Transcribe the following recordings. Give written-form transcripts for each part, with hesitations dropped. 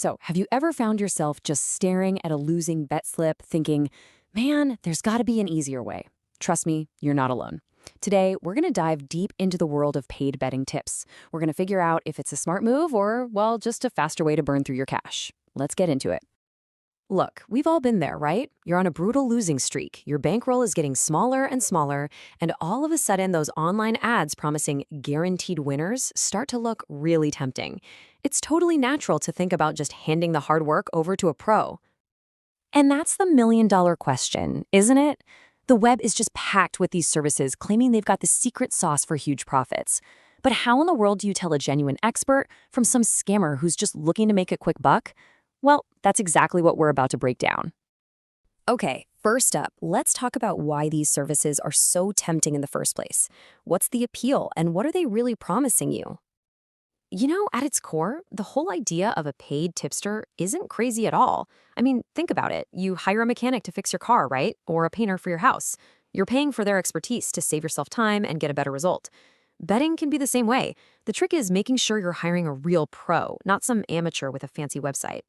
So, have you ever found yourself just staring at a losing bet slip thinking, man, there's got to be an easier way? Trust me, you're not alone. Today, we're going to dive deep into the world of paid betting tips. We're going to figure out if it's a smart move or, well, just a faster way to burn through your cash. Let's get into it. Look, we've all been there, right? You're on a brutal losing streak. Your bankroll is getting smaller and smaller, and all of a sudden, those online ads promising guaranteed winners start to look really tempting. It's totally natural to think about just handing the hard work over to a pro. And that's the million-dollar question, isn't it? The web is just packed with these services claiming they've got the secret sauce for huge profits. But how in the world do you tell a genuine expert from some scammer who's just looking to make a quick buck? Well, that's exactly what we're about to break down. Okay, first up, let's talk about why these services are so tempting in the first place. What's the appeal, and what are they really promising you? You know, at its core, the whole idea of a paid tipster isn't crazy at all. I mean, think about it. You hire a mechanic to fix your car, right? Or a painter for your house. You're paying for their expertise to save yourself time and get a better result. Betting can be the same way. The trick is making sure you're hiring a real pro, not some amateur with a fancy website.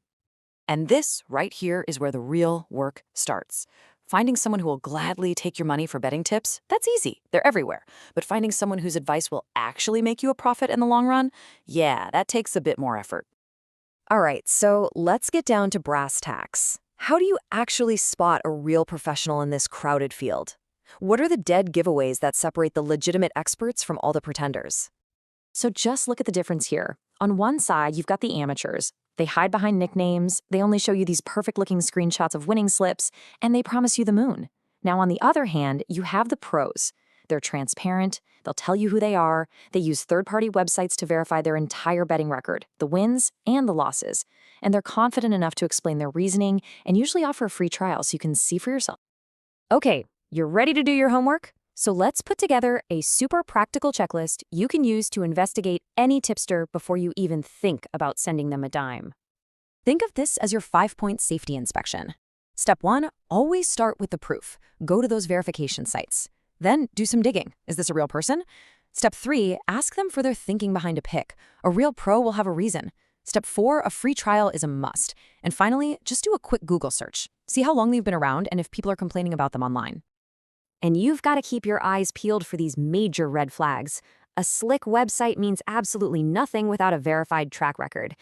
And this right here is where the real work starts. Finding someone who will gladly take your money for betting tips, that's easy. They're everywhere. But finding someone whose advice will actually make you a profit in the long run, yeah, that takes a bit more effort. All right, so let's get down to brass tacks. How do you actually spot a real professional in this crowded field? What are the dead giveaways that separate the legitimate experts from all the pretenders? So just look at the difference here. On one side, you've got the amateurs. They hide behind nicknames, they only show you these perfect-looking screenshots of winning slips, and they promise you the moon. Now, on the other hand, you have the pros. They're transparent, they'll tell you who they are, they use third-party websites to verify their entire betting record, the wins and the losses, and they're confident enough to explain their reasoning and usually offer a free trial so you can see for yourself. Okay, you're ready to do your homework? So let's put together a super practical checklist you can use to investigate any tipster before you even think about sending them a dime. Think of this as your 5-point safety inspection. Step 1, always start with the proof. Go to those verification sites. Then do some digging. Is this a real person? Step 3, ask them for their thinking behind a pick. A real pro will have a reason. Step 4, a free trial is a must. And finally, just do a quick Google search. See how long they've been around and if people are complaining about them online. And you've got to keep your eyes peeled for these major red flags. A slick website means absolutely nothing without a verified track record.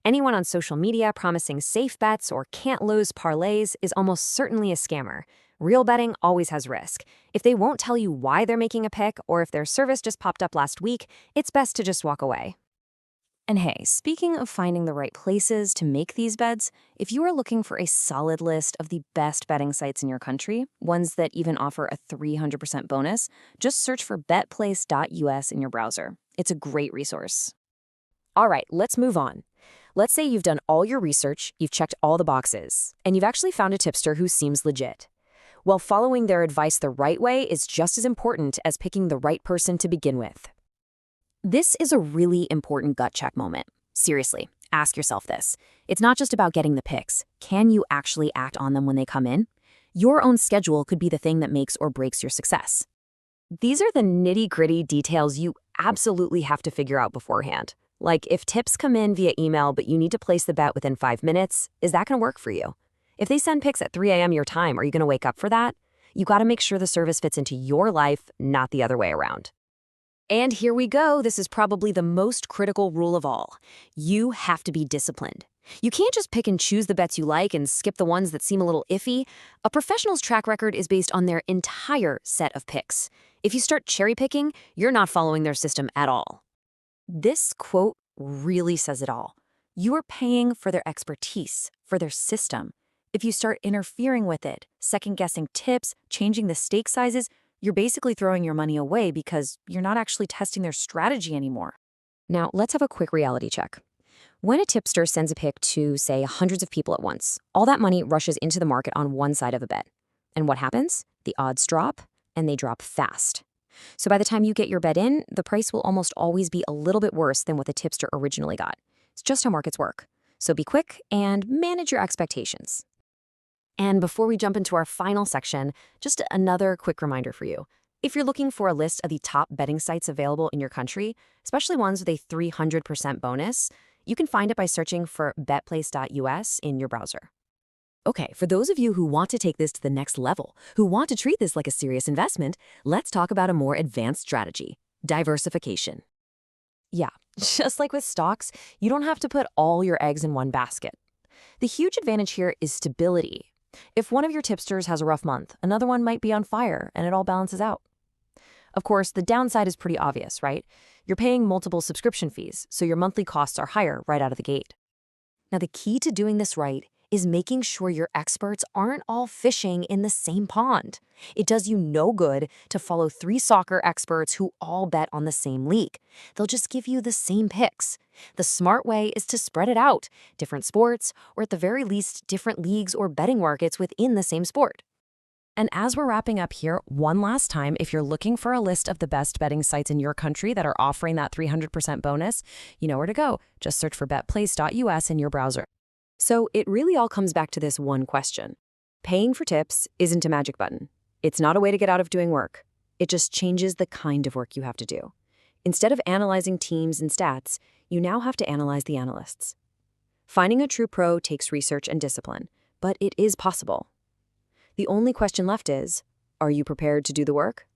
Anyone on social media promising safe bets or can't-lose parlays is almost certainly a scammer. Real betting always has risk. If they won't tell you why they're making a pick or if their service just popped up last week, it's best to just walk away. And hey, speaking of finding the right places to make these bets, if you are looking for a solid list of the best betting sites in your country, ones that even offer a 300% bonus, just search for betplace.us in your browser. It's a great resource. All right, let's move on. Let's say you've done all your research, you've checked all the boxes, and you've actually found a tipster who seems legit. Well, following their advice the right way is just as important as picking the right person to begin with. This is a really important gut check moment. Seriously, ask yourself this. It's not just about getting the picks. Can you actually act on them when they come in? Your own schedule could be the thing that makes or breaks your success. These are the nitty-gritty details you absolutely have to figure out beforehand. Like if tips come in via email but you need to place the bet within 5 minutes, is that going to work for you? If they send picks at 3 a.m. your time, are you going to wake up for that? You got to make sure the service fits into your life, not the other way around. And here we go. This is probably the most critical rule of all. You have to be disciplined. You can't just pick and choose the bets you like and skip the ones that seem a little iffy. A professional's track record is based on their entire set of picks. If you start cherry picking, you're not following their system at all. This quote really says it all. You are paying for their expertise, for their system. If you start interfering with it, second-guessing tips, changing the stake sizes, you're basically throwing your money away because you're not actually testing their strategy anymore. Now, let's have a quick reality check. When a tipster sends a pick to, say, hundreds of people at once, all that money rushes into the market on one side of a bet. And what happens? The odds drop, and they drop fast. So by the time you get your bet in, the price will almost always be a little bit worse than what the tipster originally got. It's just how markets work. So be quick and manage your expectations. And before we jump into our final section, just another quick reminder for you. If you're looking for a list of the top betting sites available in your country, especially ones with a 300% bonus, You can find it by searching for betplace.us in your browser. Okay, for those of you who want to take this to the next level, who want to treat this like a serious investment, let's talk about a more advanced strategy: diversification. Yeah, just like with stocks, you don't have to put all your eggs in one basket. The huge advantage here is stability. If one of your tipsters has a rough month, another one might be on fire, and it all balances out. Of course, the downside is pretty obvious, right? You're paying multiple subscription fees, so your monthly costs are higher right out of the gate. Now, the key to doing this right is making sure your experts aren't all fishing in the same pond. It does you no good to follow 3 soccer experts who all bet on the same league. They'll just give you the same picks. The smart way is to spread it out, different sports, or at the very least, different leagues or betting markets within the same sport. And as we're wrapping up here, one last time, if you're looking for a list of the best betting sites in your country that are offering that 300% bonus, you know where to go. Just search for betplace.us in your browser. So it really all comes back to this one question. Paying for tips isn't a magic button. It's not a way to get out of doing work. It just changes the kind of work you have to do. Instead of analyzing teams and stats, you now have to analyze the analysts. Finding a true pro takes research and discipline, but it is possible. The only question left is, are you prepared to do the work?